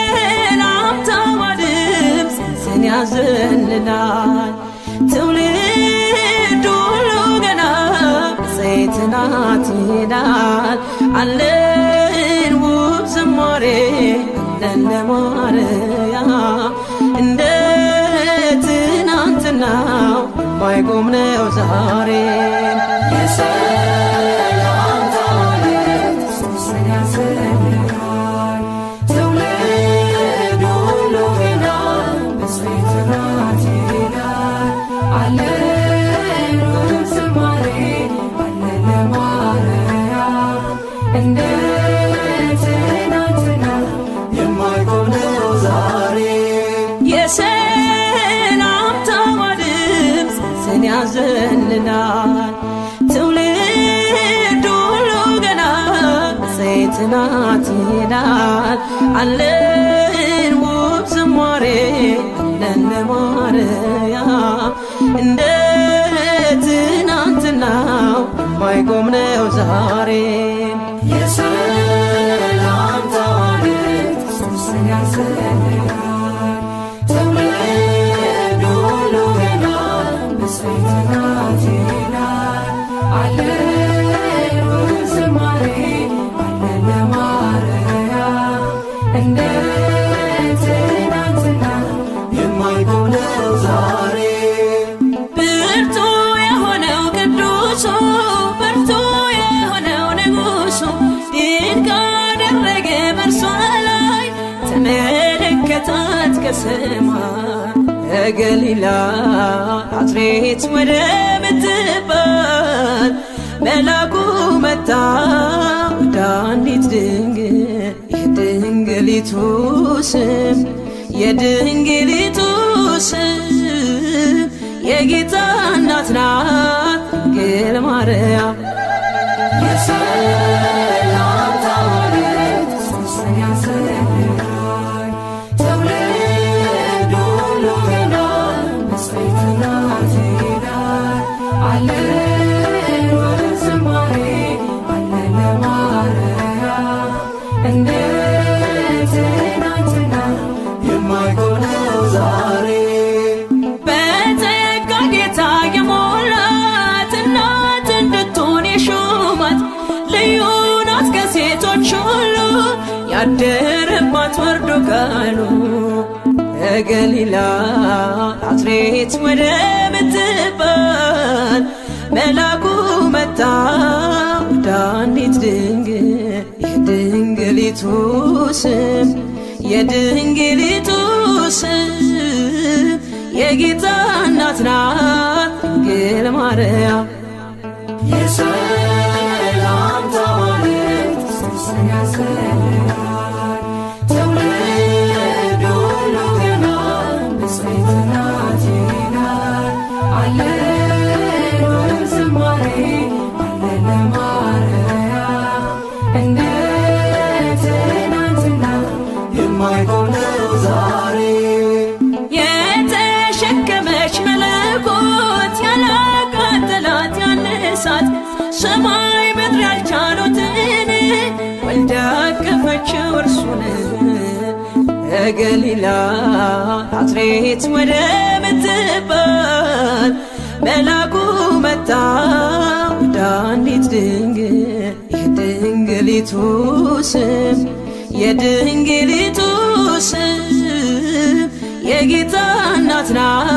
የሰላምታዋ ድምፅ ጽንስን ያዘልላል። ትውልድ ሁሉ ገና ብፅዕት ናት ይላል። አለን ውብ ዝማሬ አለን ለማርያም እንደ ትናንትናው የማይቆም ነው ዛሬ። የሰላምታዋ ድምፅ ጽንስን ያዘልላል። ትውልድ ሁሉ ገና ብፅዕት ናት ይላል። አለን ውብ ዝማሬ አለን ለማርያም እንደ ትናንትናው የማይቆም ነው ዛሬ። የሰላምታዋ ድምፅ ጽንስን ያዘልላል። ትውልድ ሁሉ ገና ብፅዕት ናት ይላል። አለን ውብ ዝማሬ አለን ለማርያም እንደ ትናንትናው የማይቆም ነው ዛሬ። የሰላምታዋ ድምፅ ጽንስን ያዘልላል። ትውልድ ሁሉ ገና ብፅዕት ናት ይላል። አለን ውብ ዝማሬ አለን ለማርያም እንደ ትናንትናው የማይቆም ነው ዛሬ። ብርቱ የሆነው ቅዱሱ ብርቱ የሆነው ንጉሱ ድንቅ አደረገ በእርሷ ላይ ተመለከታት ከሰማይ ከገሊላ ናዝሬት ወደ ምትባል መልአኩ መጣ ወደ አንዲት ድንግል የድንግሊቱ ስም የድንግሊቱ ስም የጌታ እናት ናት ድንግል ማርያም። የሰላምታዋ ድምፅ ጽንስን ያዘልላል። ትውልድ ሁሉ ገና ብፅዕት ናት ይላል። አለን ውብ ዝማሬ አለን ለማርያም እንደ ትናንትናው የማይቆም ነው ዛሬ። በጸጋ ጌታ የሞላት እናት እንድትሆን የሾማት ልዩ ናት ከሴቶች ሁሉ ያደረባት ወርዶ ቃሉ ከገሊላ ናዝሬት ወደ ምትባል መልአኩ መጣ ወደ አንዲት ድንግል የድንግሊቱ ስም የድንግሊቱ ስም የጌታ እናት ናት ድንግል ማርያም። የሰላምታዋ ድምፅ ጽንስን ያዘልላል። ትውልድ ሁሉ ገና ብፅዕት ናት ይላል። አለን ውብ ዝማሬ አለን ለማርያም እንደ ትናንትናው የማይቆም ነው ዛሬ። የተሸከመች መለኮት ያላቃጠላት ያነሳት ሰማይ ምድር ያልቻሉትን ወልዳ አቀፈችው እርሱን ከገሊላ ናዝሬት ወደ ምትባል መልአኩ መጣ ወደ አንዲት ድንግል የድንግሊቱ ስም የድንግሊቱ ስም የጌታ እናት ናት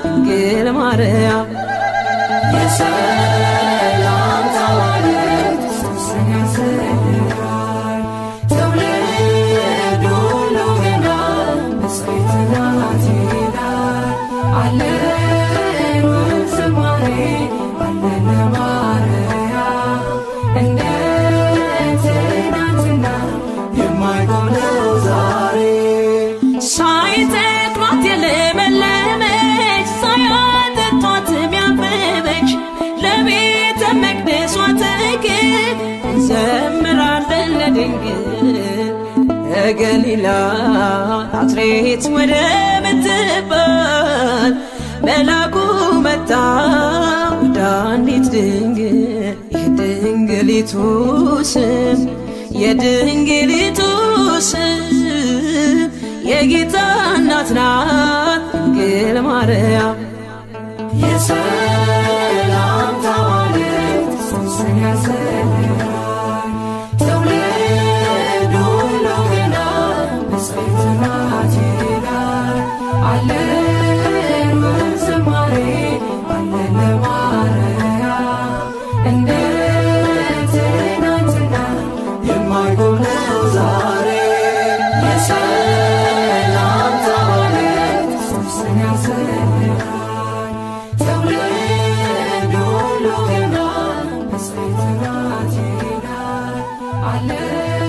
ድንግል ማርያም። የሰላምታዋ ድምፅ ጽንስን ያዘልላል። ትውልድ ሁሉ ገና ብፅዕት ናት ይላል። አለን ውብ ዝማሬ አለን ለማርያም እንደ ትናንትናው የማይቆም ነው ዛሬ። ሳይተክሏት የለመለመች ሳያጠጧት ያበበች ለቤተ መቅደሷ ተክል እንዘምራለን ለድንግል ከገሊላ ናዝሬት ወደ ምትባል መልአኩ መጣ ወደ አንዲት ድንግል የድንግሊቱ ስም የድንግሊቱ ስም የጌታ እናት ናት ድንግል ማርያም። የሰላምታ ዋሌት ሶስን ያዘልላል ትውልድ ሁሉ ገና ብፅዕት ናት ይላል። አለን በዝማሬ አለን ለማርያም እንደ ትናንትና የማይጎለው ዛሬ። የሰላምታ ዋሌት ሶስን ያዘልላል ትውልድ ሁሉ ገና ብፅዕት ናት ይላል። አለን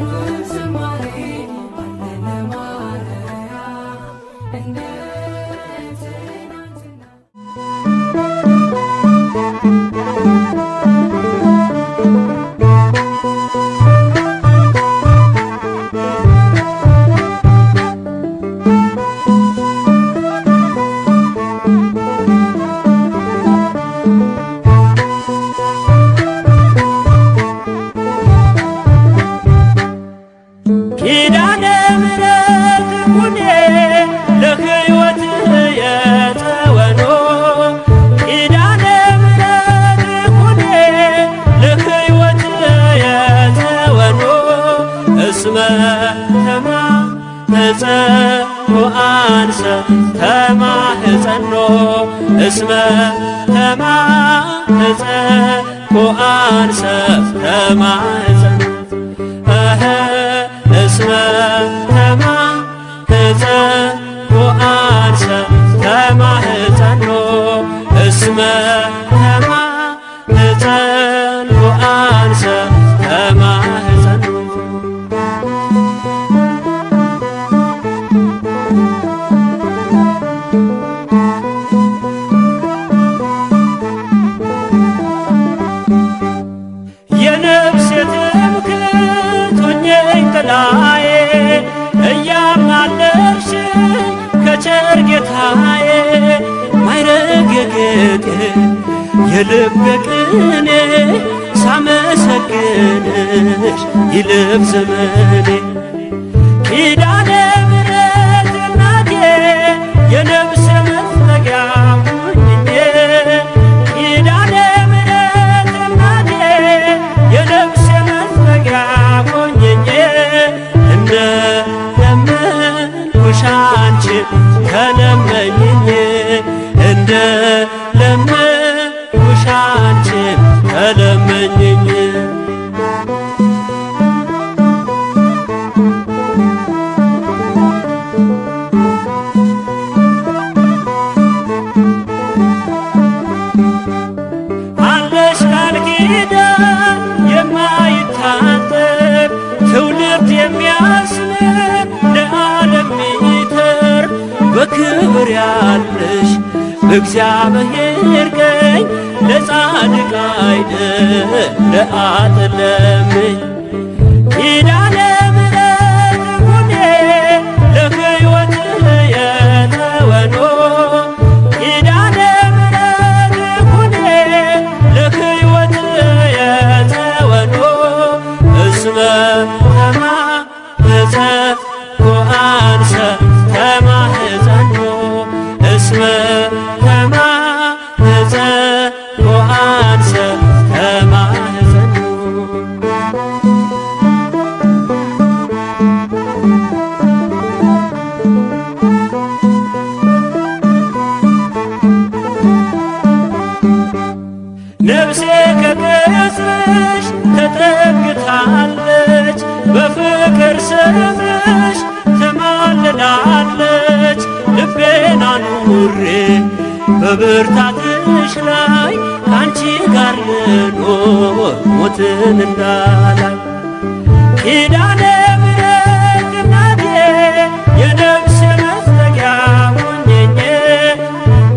በዝማሬ አለን ለማርያም እንደ ትናንትና። ኪዳነ ምሕረት ኩኔ ለሕይወት የተወኖ ኪዳነ ምሕረት ኩኔ ለሕይወት የተወኖ እስመ ተማህፀኖ አንሰ ተማህፀኖ እስመ ተማህፀኖ አንሰ ተማህፀኖ እስመ ተማህፀኖ አንሰ ተማህፀኖ እስመ ተማህፀኖ አንሰ ተማህፀኖ። የነፍሴ ትምክህት ሁኚኝ ጥላዬ እያማለድሽኝ ከቸር ጌታዬ ማይረግ የጌጤ የልቤ ቅኔ ሳመሰግንሽ ይልፍ ዘመኔ። ኪዳነ ምሕረት እናቴ የነፍሴ መጠጊያ ሁኚኝ ኪዳነ ምሕረት እናቴ የነፍሴ መጠጊያ ሁኚኝ እንደ ለመንኩሽ አንቺን ተለመኝኝ እንደ ለመንኩሽ አንቺን ተለመኝኝ። አለሽ ቃል ኪዳን የማይታጠብ ትውልድ የሚያስምር ለዓለም ሚተርፍ በክብር ያለሽ በእግዚአብሔር ቀኝ ለጻድቅ አይደል ለአጥለምኝ። ኪዳነ ምሕረት ኩኔ ለሕይወት የተወኖ ኪዳነ ምሕረት ኩኔ ለሕይወት የተወኖ እስመ ተማህፀኖ አንሰ ተማህፀኖ እስመ ተማህፀኖ አንሰ ተማህፀኖ። ነፍሴ ከቅጽርሽ ተጠግታለች በፍቅር ስምሽ ተማልዳለች። ልቤን አኑሬ በብርታትሽ ላይ ካንቺ ጋር ልኖር ሞትን እንዳላይ። ኪዳነ ምሕረት እናቴ የነፍሴ መጠጊያ ሁኚኝ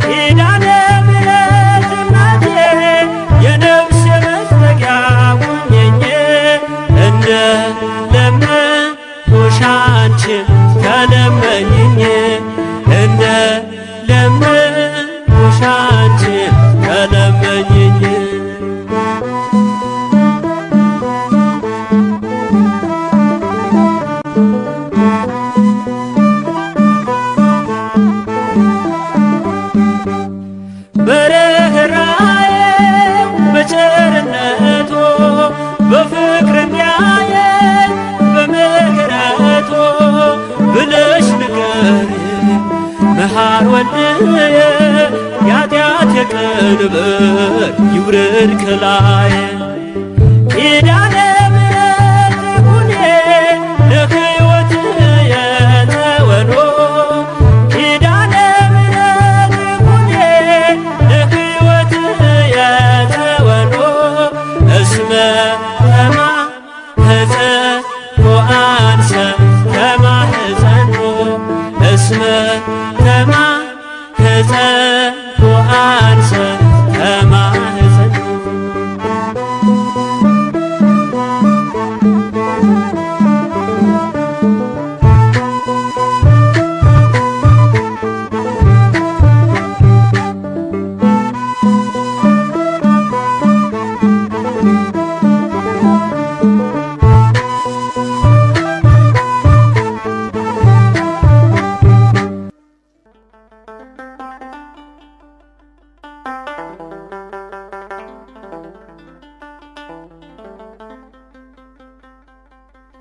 ኪዳነ ምሕረት እናቴ የነፍሴ መጠጊያ ሁኚኝ እንደ ለመንኩሽ አንቺን ተለመኝኝ እንደ ለመንኩሽ አንቺን ተለመኝኝ። ወልድየ የኃጢአት የቀንበር ይውረድ ከላየ ኪዳነ ምሕረት ይኩኔ ለሕይወትየ ተወኖ ኪዳነ ምሕረት ይኩኔ ለሕይወትየ ተወኖ እስመ ተማኅፀንኩ አንሰ ከማኅፀኖ እስመ ተማኅፀንኩ አንሰ ከማኅፀኖ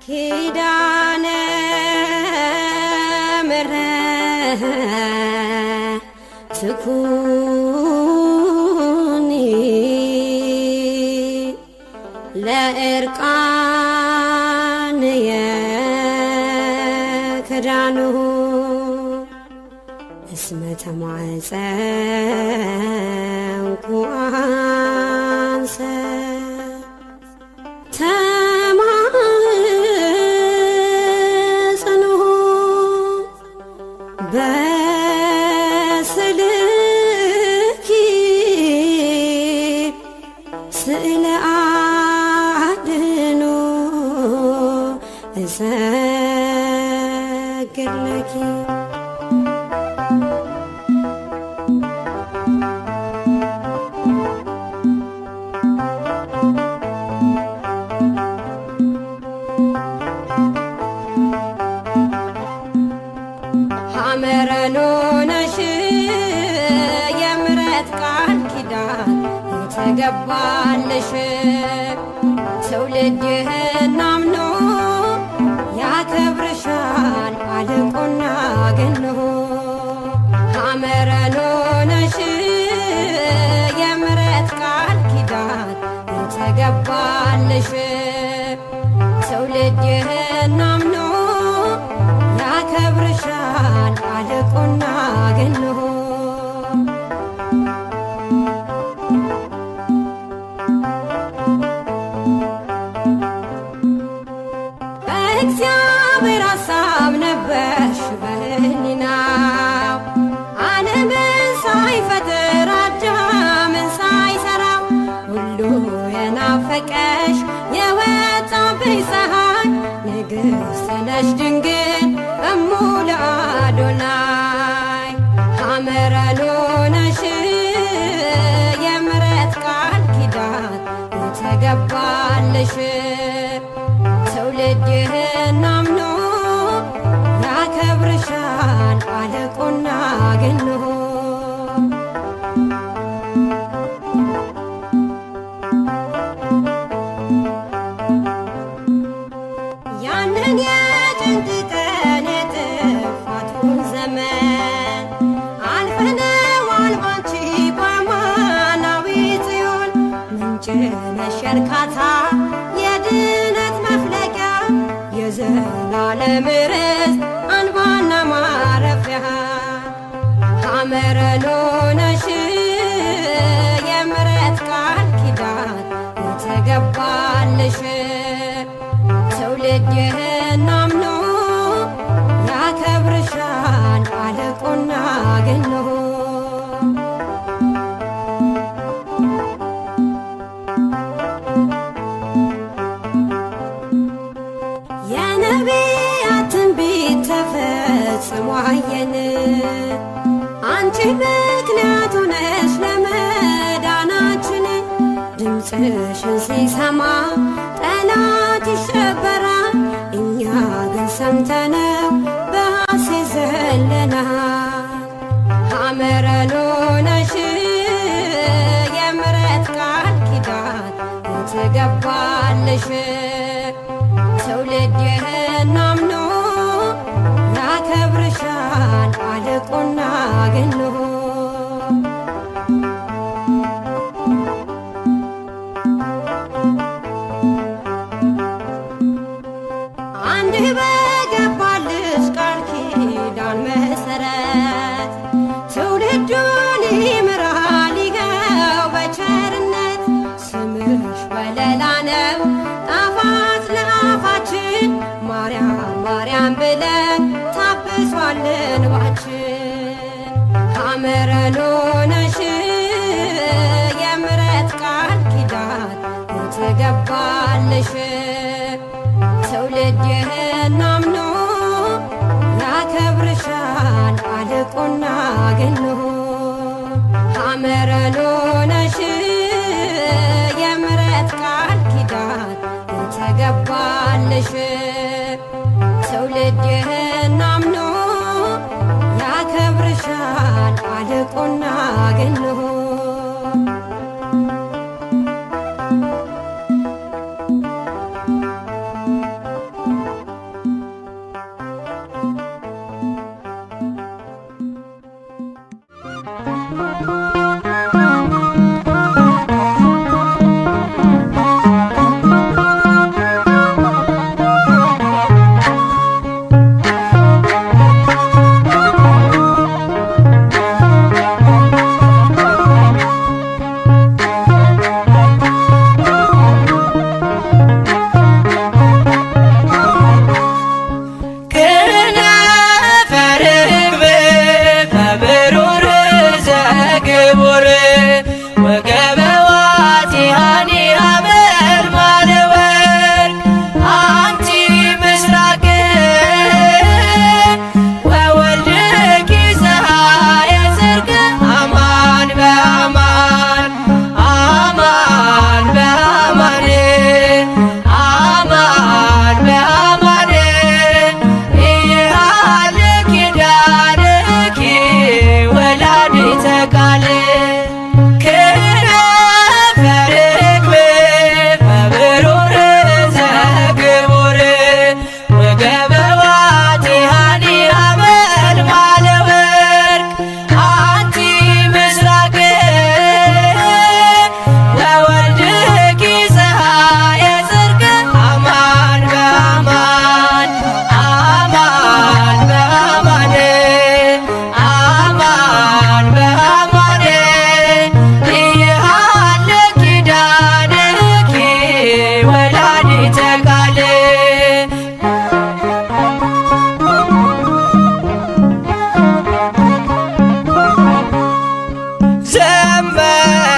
ኪዳነ ምሕረት ትኩኒ ለዕርቃንየ ክዳኑ እስመ ተማኅፀንኩ አንሰ በስልኪ ስእለ አድኅኖ እሰግድ ለኪ ሐመረኖ ነሽ የምሕረት ቃል ኪዳን የተገባልሽ ትውልድህን አምኖ ያከብርሻል አልቆና ገኖ ሐመረኖ ነሽ የምሕረት ቃል ኪዳን የተገባልሽ ትውልድህን አምኖ ያከብርሻል አልቆና ገኖ በእግዚአብሔር ሐሳብ ነበርሽ በሕሊናው ዓለምን ሳይፈጥር አዳምን ሳይሠራው ሁሉ የናፈቀሽ የወጣብሽ ፀሐይ ንግሥት ነሽ ድንግል እሙ ለአዶናይ ሐመረኖ ነሽ የምሕረት ቃል ኪዳን የተገባልሽ ትውልድህን አምኖ ያከብርሻል አልቆና ገኖ ያንን የጭንቅ ቀን የጥፋቱን ዘመን አልፈነዋል ባንቺ በአማናዊ ጽዮን ምንጭ ነሽ የእርካታ የድነት መፍለቂያ የዘላለም ርስት አንባና ማረፊያ ሐመረኖ ነሽ የምሕረት ቃል ኪዳን የተገባልሽ ትውልድህን አምኖ ያከብርሻል አልቆና ገኖ የነቢያት ትንቢት ተፈጽሞ አየን አንቺ ምክንያት ሆነሽ ለመዳናችን ድምፅሽን ሲሰማ ጠላት ይሸበራል እኛ ግን ሰምተነው በሐሴት ዘለናል ሐመረኖ ነሽ የምሕረት ቃል ኪዳን የተገባልሽ ትውልድህን አምኖ ያከብርሻል አልቆና ገኖ ማዕረሎ ነሽ የምሕረት ቃል ኪዳን የተገባልሽ ትውልድ ይህን አምኖ ያከብርሻል አልቆና ገኖ ማዕረሎ ነሽ የምሕረት ቃል ኪዳን የተገባልሽ ትውልድ ይህን አምኖ ያከብርሻል አልቆና ገኖ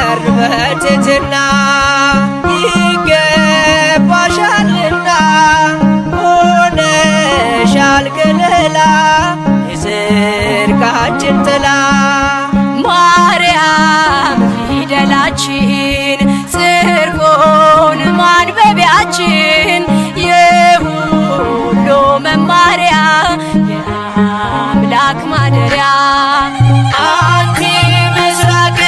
በትሕትና ይገባሻልና ሆነሻል ገለላ የጽድቃችን ጥላ ማርያም ፊደላችን ጽድቁን ማንበቢያችን የሁሉ መማሪያ የአምላክ ማደሪያ አንቲ ምስራቅ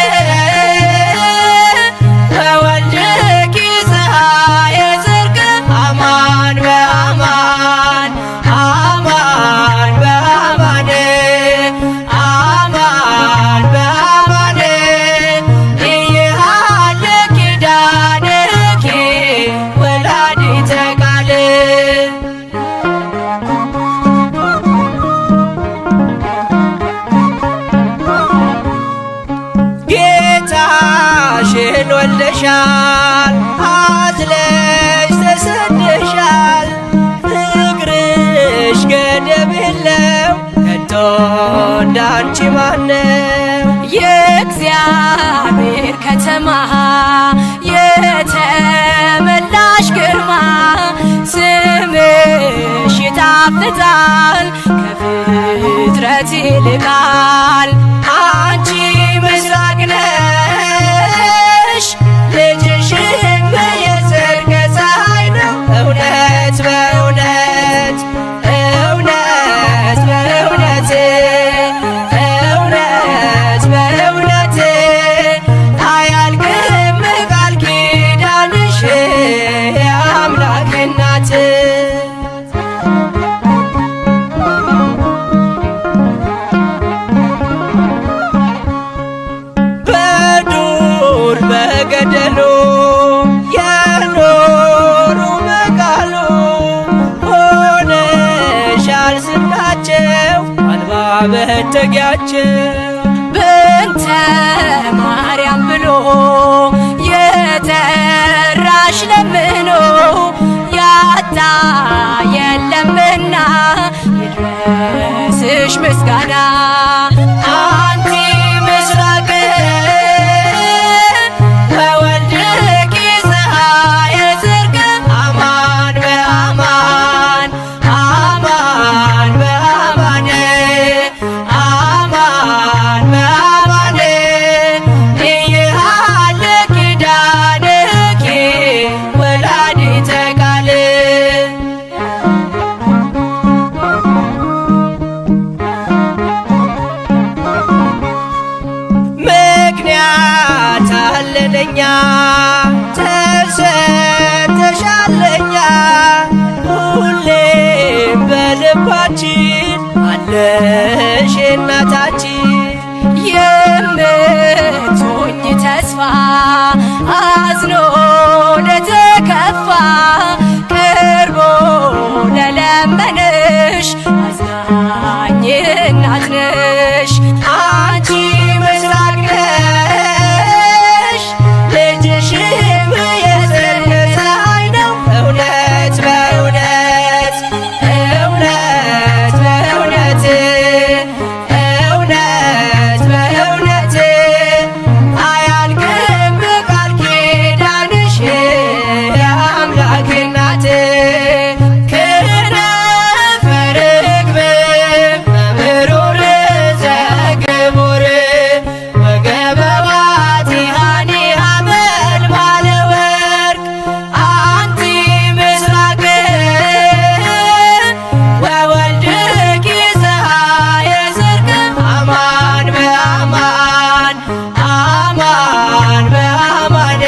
በወልድኪ ፀሐየ ጽድቅ አማን በአማን አማን በአማን አማን በአማን እየሃለ ኪዳንኪ ወላዲተ ቃል ጌታሽን ወልደሻል አዝለሽ ተሰደሻል ፍቅርሽ ገደብ የለው ከቶ እንዳንቺ ማነው የእግዚአብሔር ከተማ የተመላሽ ግርማ ስምሽ ይጣፍጣል ከፍጥረት ይልቃል አንቺ ምስራቅ ነሽ ልጅሽም የጽድቅ ፀሐይ ነው እውነት በእውነት እውነት በእውነት እውነት በእውነት አያልቅም ቃል ኪዳንሽ የአምላክ እናት በዱር በገደሉ የኖሩ በቃሉ ሆነሻል ስንቃቸው አልባ መጠጊያቸው በእንተ ማርያም ብሎ የጠራሽ ለምኖ ያጣ የለምና ይድረስሽ ምስጋና አንቲ ምስራቅ በልባችን አለሽ እናታችን የምትሆኝ ተስፋ አዝኖ ለተከፋ ቀርቦ ለለመነሽ አዛኝ እናት ነሽ። አንቺ ምስራቅ ነሽ ልጅሽም የጽድቅ ፀሐይ ነው። እውነት በእውነት እውነት በእውነት እውነት በእውነት አያልቅም ቃል ኪዳንሽ የአምላክ እናት ክነፈ ርግብ በምሩር ዘግቡር ወገበዋቲሃኒ ሐመልማለ ወርቅ አንቲ ምስራቅ ወወልድኪ ፀሐየ ጽድቅ አማን በአማን አማን በአማን